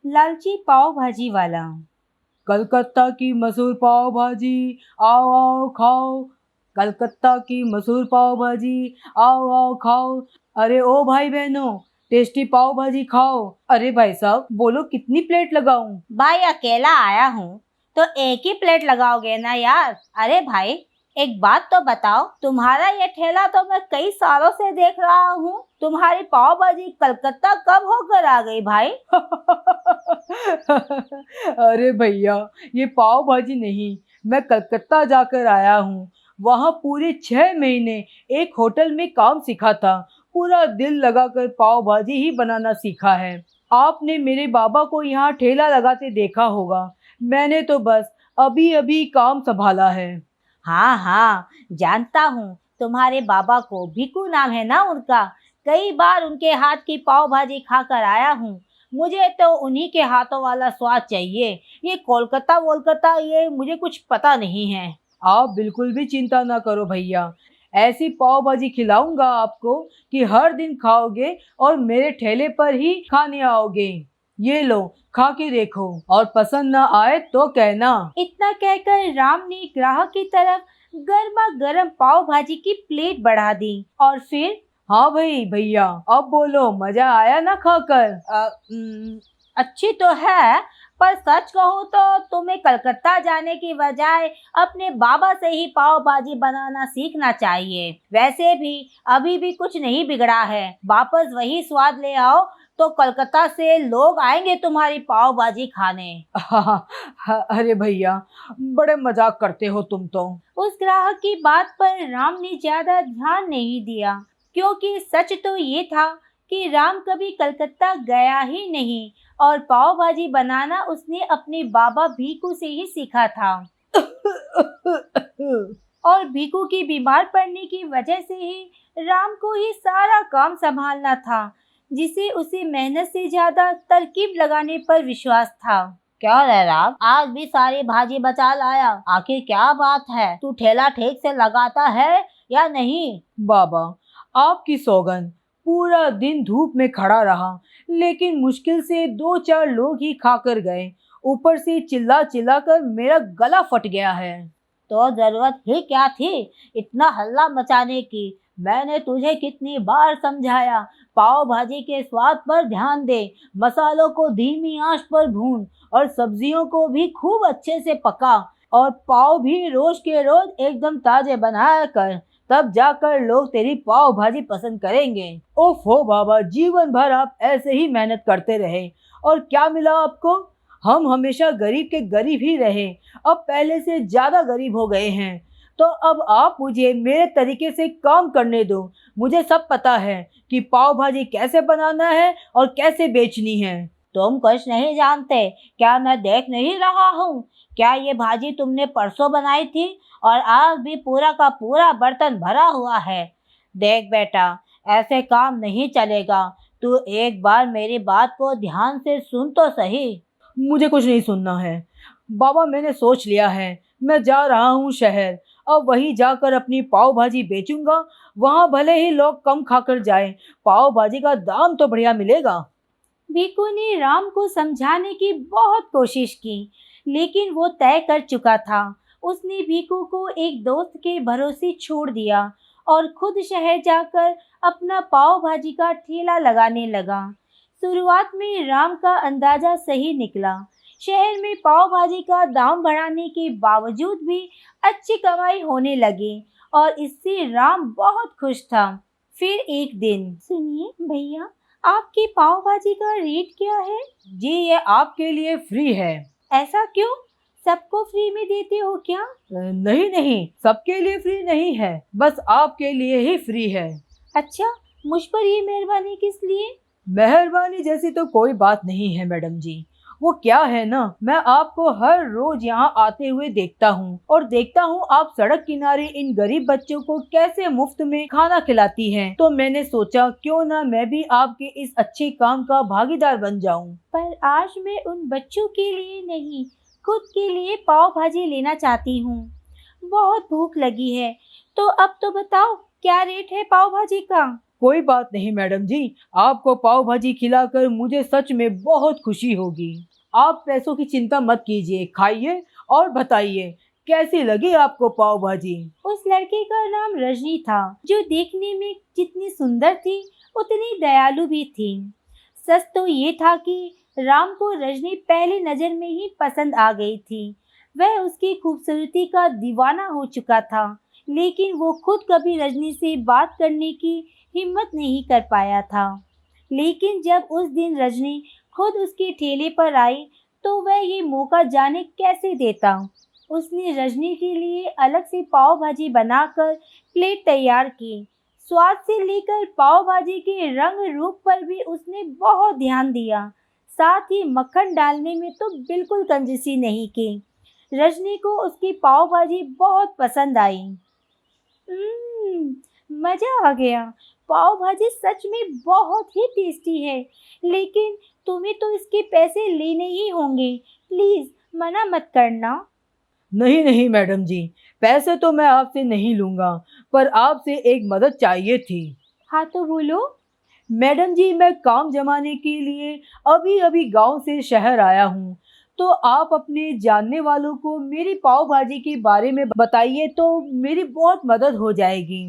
लालची पाव भाजी वाला। कलकत्ता की मशहूर पाव भाजी, आओ आओ खाओ। कलकत्ता की मशहूर पाव भाजी, आओ आओ खाओ। अरे ओ भाई बहनों, टेस्टी पाव भाजी खाओ। अरे भाई साहब, बोलो कितनी प्लेट लगाऊं? भाई अकेला आया हूँ तो एक ही प्लेट लगाओगे ना यार। अरे भाई एक बात तो बताओ, तुम्हारा ये ठेला तो मैं कई सालों से देख रहा हूँ। तुम्हारी पाव भाजी कलकत्ता कब होकर आ गई भाई? अरे भैया, ये पाव भाजी नहीं, मैं कलकत्ता जाकर आया हूँ। वहाँ पूरे 6 महीने एक होटल में काम सीखा था। पूरा दिल लगाकर पाव भाजी ही बनाना सीखा है। आपने मेरे बाबा को यहाँ ठेला लगाते देखा होगा। मैंने तो बस अभी अभी काम संभाला है। हाँ हाँ, जानता हूँ। तुम्हारे बाबा को भिकू नाम है ना उनका। कई बार उनके हाथ की पाव भाजी खाकर आया हूँ। मुझे तो उन्हीं के हाथों वाला स्वाद चाहिए। ये कोलकाता वोलकाता ये मुझे कुछ पता नहीं है। आप बिल्कुल भी चिंता ना करो भैया। ऐसी पाव भाजी खिलाऊंगा आपको कि हर दिन खाओगे और मेरे ठेले पर ही खाने आओगे। ये लो, खा के देखो और पसंद ना आए तो कहना। इतना कहकर राम ने ग्राहक की तरफ गर्मा गर्म पाव भाजी की प्लेट बढ़ा दी और फिर हाँ भाई भैया, अब बोलो मजा आया ना खाकर? अच्छी तो है, पर सच कहूँ तो तुम्हें कलकत्ता जाने की बजाय अपने बाबा से ही पाव भाजी बनाना सीखना चाहिए। वैसे भी अभी भी कुछ नहीं बिगड़ा है। वापस वही स्वाद ले आओ तो कलकत्ता से लोग आएंगे तुम्हारी पाव भाजी खाने। अरे भैया, बड़े मजाक करते हो तुम तो। उस ग्राहक की बात पर राम ने ज्यादा ध्यान नहीं दिया, क्योंकि सच तो ये था कि राम कभी कलकत्ता गया ही नहीं और पाव भाजी बनाना उसने अपने बाबा भीकू से ही सीखा था। और भीकू की बीमार पड़ने की वजह से ही राम को ये सारा काम संभालना था, जिसे उसे मेहनत से ज्यादा तरकीब लगाने पर विश्वास था। क्या रे राम, आज भी सारी भाजी बचा लाया? आखिर क्या बात है? तू ठेला ठीक से लगाता है या नहीं? बाबा, आपकी सौगंध, पूरा दिन धूप में खड़ा रहा, लेकिन मुश्किल से 2-4 लोग ही खाकर गए। ऊपर से चिल्ला चिल्ला कर मेरा गला फट गया है। तो जरूरत ही क्या थी इतना हल्ला मचाने की? मैंने तुझे कितनी बार समझाया, पाव भाजी के स्वाद पर ध्यान दे, मसालों को धीमी आंच पर भून और सब्जियों को भी खूब अच्छे से पका और पाव भी रोज के रोज एकदम ताजे बनाया कर, तब जाकर लोग तेरी पाव भाजी पसंद करेंगे। ओफो बाबा, जीवन भर आप ऐसे ही मेहनत करते रहे और क्या मिला आपको? हम हमेशा गरीब के गरीब ही रहे, अब पहले से ज्यादा गरीब हो गए हैं। तो अब आप मुझे मेरे तरीके से काम करने दो। मुझे सब पता है कि पाव भाजी कैसे बनाना है और कैसे बेचनी है। तुम कुछ नहीं जानते क्या? मैं देख नहीं रहा हूँ क्या? ये भाजी तुमने परसों बनाई थी और आज भी पूरा का पूरा बर्तन भरा हुआ है। देख बेटा, ऐसे काम नहीं चलेगा। तू एक बार मेरी बात को ध्यान से सुन तो सही। मुझे कुछ नहीं सुनना है बाबा, मैंने सोच लिया है। मैं जा रहा हूँ शहर, अब वहीं जाकर अपनी पाव भाजी बेचूंगा। वहाँ भले ही लोग कम खाकर जाए, पाव भाजी का दाम तो बढ़िया मिलेगा। भीकू ने राम को समझाने की बहुत कोशिश की, लेकिन वो तय कर चुका था। उसने भीकू को एक दोस्त के भरोसे छोड़ दिया और खुद शहर जाकर अपना पाव भाजी का ठेला लगाने लगा। शुरुआत में राम का अंदाजा सही निकला। शहर में पाव भाजी का दाम बढ़ाने के बावजूद भी अच्छी कमाई होने लगी और इससे राम बहुत खुश था। फिर एक दिन, सुनिए भैया, आपकी पाव भाजी का रेट क्या है? जी, ये आपके लिए फ्री है। ऐसा क्यों? सबको फ्री में देते हो क्या? नहीं नहीं, सबके लिए फ्री नहीं है, बस आपके लिए ही फ्री है। अच्छा, मुझ पर ये मेहरबानी किस लिए? मेहरबानी जैसी तो कोई बात नहीं है मैडम जी। वो क्या है ना, मैं आपको हर रोज यहाँ आते हुए देखता हूँ और देखता हूँ आप सड़क किनारे इन गरीब बच्चों को कैसे मुफ्त में खाना खिलाती हैं। तो मैंने सोचा क्यों ना मैं भी आपके इस अच्छे काम का भागीदार बन जाऊँ। पर आज मैं उन बच्चों के लिए नहीं, खुद के लिए पाव भाजी लेना चाहती हूँ। बहुत भूख लगी है। तो अब तो बताओ क्या रेट है पाव भाजी का? कोई बात नहीं मैडम जी, आपको पाव भाजी खिलाकर मुझे सच में बहुत खुशी होगी। आप पैसों की चिंता मत कीजिए, खाइए और बताइए कैसी लगी आपको पाव भाजी। उस लड़के का नाम रजनी था, जो देखने में जितनी सुंदर थी उतनी दयालु भी थी। सच तो ये था कि राम को रजनी पहली नजर में ही पसंद आ गई थी। वह उसकी खूबसूरती का दीवाना हो चुका था, लेकिन वो खुद कभी रजनी से बात करने की हिम्मत नहीं कर पाया था। लेकिन जब उस दिन रजनी खुद उसके ठेले पर आई, तो वह ये मौका जाने कैसे देता। उसने रजनी के लिए अलग से पाव भाजी बनाकर प्लेट तैयार की। स्वाद से लेकर पाव भाजी के रंग रूप पर भी उसने बहुत ध्यान दिया। साथ ही मक्खन डालने में तो बिल्कुल कंजूसी नहीं की। रजनी को उसकी पाव भाजी बहुत पसंद आई। मजा आ गया। पाव भाजी सच में बहुत ही टेस्टी है, लेकिन तुम्हें तो इसके पैसे लेने ही होंगे। प्लीज मना मत करना। नहीं नहीं मैडम जी, पैसे तो मैं आपसे नहीं लूँगा, पर आपसे एक मदद चाहिए थी। हाँ तो बोलो। मैडम जी, मैं काम जमाने के लिए अभी अभी गांव से शहर आया हूँ, तो आप अपने जानने वालों को मेरी पाव भाजी के बारे में बताइए तो मेरी बहुत मदद हो जाएगी।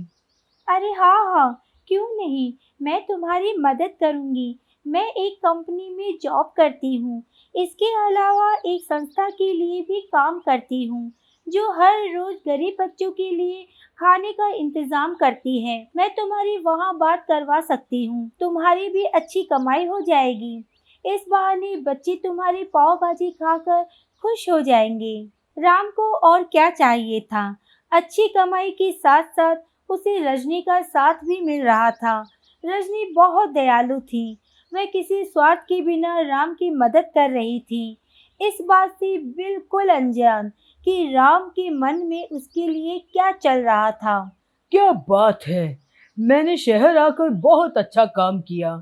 अरे हाँ हाँ, क्यों नहीं, मैं तुम्हारी मदद करूंगी। मैं एक कंपनी में जॉब करती हूँ। इसके अलावा एक संस्था के लिए भी काम करती हूँ, जो हर रोज गरीब बच्चों के लिए खाने का इंतजाम करती है। मैं तुम्हारी वहाँ बात करवा सकती हूँ, तुम्हारी भी अच्छी कमाई हो जाएगी। इस बहाने बच्चे तुम्हारी पाव भाजी खाकर खुश हो जाएंगे। राम को और क्या चाहिए था। अच्छी कमाई के साथ साथ उसे रजनी का साथ भी मिल रहा था। रजनी बहुत दयालु थी। वह किसी स्वार्थ के बिना राम की मदद कर रही थी, इस बात से बिल्कुल अनजान कि राम के मन में उसके लिए क्या चल रहा था। क्या बात है, मैंने शहर आकर बहुत अच्छा काम किया।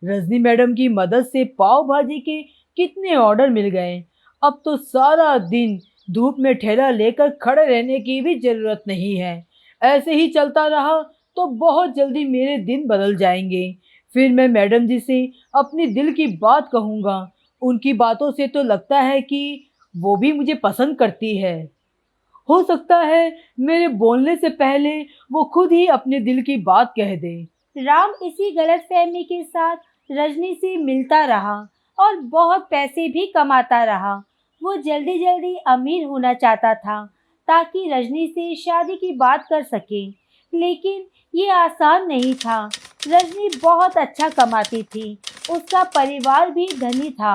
रजनी मैडम की मदद से पाव भाजी के कितने ऑर्डर मिल गए। अब तो सारा दिन धूप में ठेला लेकर खड़े रहने की भी जरूरत नहीं है। ऐसे ही चलता रहा तो बहुत जल्दी मेरे दिन बदल जाएंगे। फिर मैं मैडम जी से अपनी दिल की बात कहूँगा। उनकी बातों से तो लगता है कि वो भी मुझे पसंद करती है। हो सकता है मेरे बोलने से पहले वो खुद ही अपने दिल की बात कह दे। राम इसी गलतफहमी के साथ रजनी से मिलता रहा और बहुत पैसे भी कमाता रहा। वो जल्दी जल्दी अमीर होना चाहता था, ताकि रजनी से शादी की बात कर सके। लेकिन ये आसान नहीं था। रजनी बहुत अच्छा कमाती थी, उसका परिवार भी धनी था।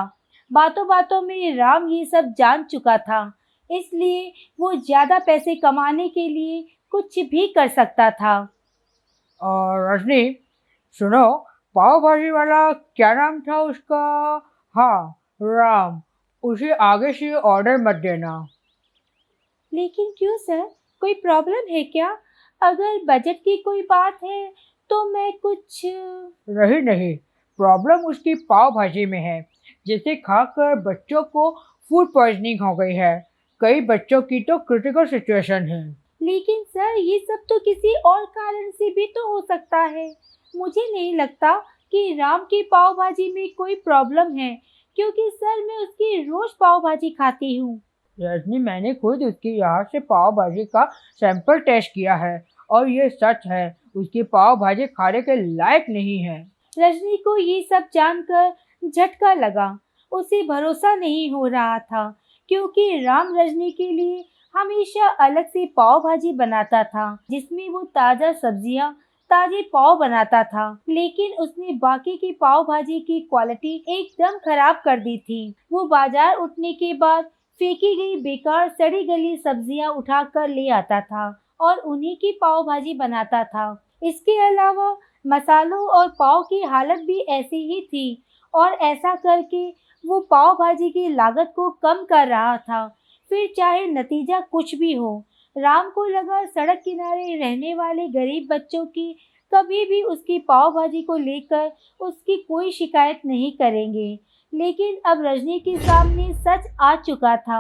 बातों बातों में राम ये सब जान चुका था, इसलिए वो ज्यादा पैसे कमाने के लिए कुछ भी कर सकता था। और रजनी, सुनो, पाव भाजी वाला क्या नाम था उसका? हाँ, राम। उसे आगे से ऑर्डर मत देना। लेकिन क्यों सर, कोई प्रॉब्लम है क्या? अगर बजट की कोई बात है तो मैं कुछ। नहीं नहीं, प्रॉब्लम उसकी पाव भाजी में है, जिसे खाकर बच्चों को फूड पॉइजनिंग हो गई है। कई बच्चों की तो क्रिटिकल सिचुएशन है। लेकिन सर, ये सब तो किसी और कारण से भी तो हो सकता है। मुझे नहीं लगता कि राम की पाव भाजी में कोई प्रॉब्लम है, क्योंकि सर मैं उसकी रोज पाव भाजी खाती हूँ। रजनी, मैंने खुद उसके यहाँ से पाव भाजी का सैंपल टेस्ट किया है और ये सच है, उसकी पाव भाजी खाने के लायक नहीं है। रजनी को ये सब जानकर झटका लगा। उसे भरोसा नहीं हो रहा था, क्योंकि राम रजनी के लिए हमेशा अलग से पाव भाजी बनाता था, जिसमें वो ताज़ा सब्जियां, ताजे पाव बनाता था। लेकिन उसने बाकी की पाव भाजी की क्वालिटी एकदम खराब कर दी थी। वो बाजार उठने के बाद फेंकी गई बेकार सड़ी गली सब्जियां उठाकर ले आता था और उन्हीं की पाव भाजी बनाता था। इसके अलावा मसालों और पाव की हालत भी ऐसी ही थी, और ऐसा करके वो पाव भाजी की लागत को कम कर रहा था। फिर चाहे नतीजा कुछ भी हो, राम को लगा सड़क किनारे रहने वाले गरीब बच्चों की कभी भी उसकी पाव भाजी को लेकर उसकी कोई शिकायत नहीं करेंगे। लेकिन अब रजनी के सामने सच आ चुका था।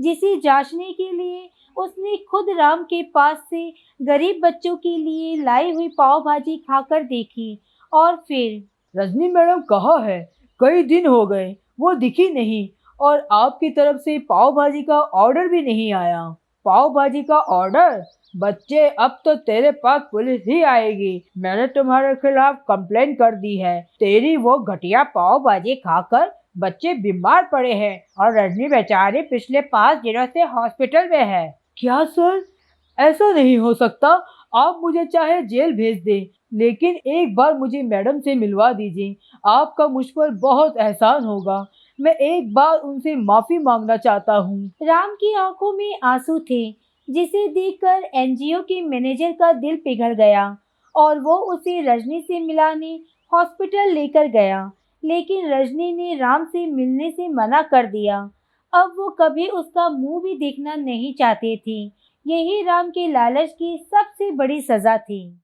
जिसे जांचने के लिए उसने खुद राम के पास से गरीब बच्चों के लिए लाई हुई पाव भाजी खाकर देखी। और फिर रजनी मैडम कहाँ है? कई दिन हो गए, वो दिखी नहीं और आपकी तरफ से पाव भाजी का ऑर्डर भी नहीं आया। पाव भाजी का ऑर्डर? बच्चे, अब तो तेरे पास पुलिस ही आएगी। मैंने तुम्हारे खिलाफ कंप्लेन कर दी है। तेरी वो घटिया पाव भाजी खाकर बच्चे बीमार पड़े हैं और रजनी बेचारी पिछले 5 दिनों से हॉस्पिटल में है। क्या सर? ऐसा नहीं हो सकता। आप मुझे चाहे जेल भेज दें, लेकिन एक बार मुझे मैडम से मिलवा दीजिए। आपका मुझ पर बहुत एहसान होगा। मैं एक बार उनसे माफ़ी मांगना चाहता हूँ। राम की आंखों में आंसू थे, जिसे देखकर एनजीओ के मैनेजर का दिल पिघल गया और वो उसे रजनी से मिलाने हॉस्पिटल लेकर गया। लेकिन रजनी ने राम से मिलने से मना कर दिया। अब वो कभी उसका मुंह भी देखना नहीं चाहती थी। यही राम के लालच की सबसे बड़ी सजा थी।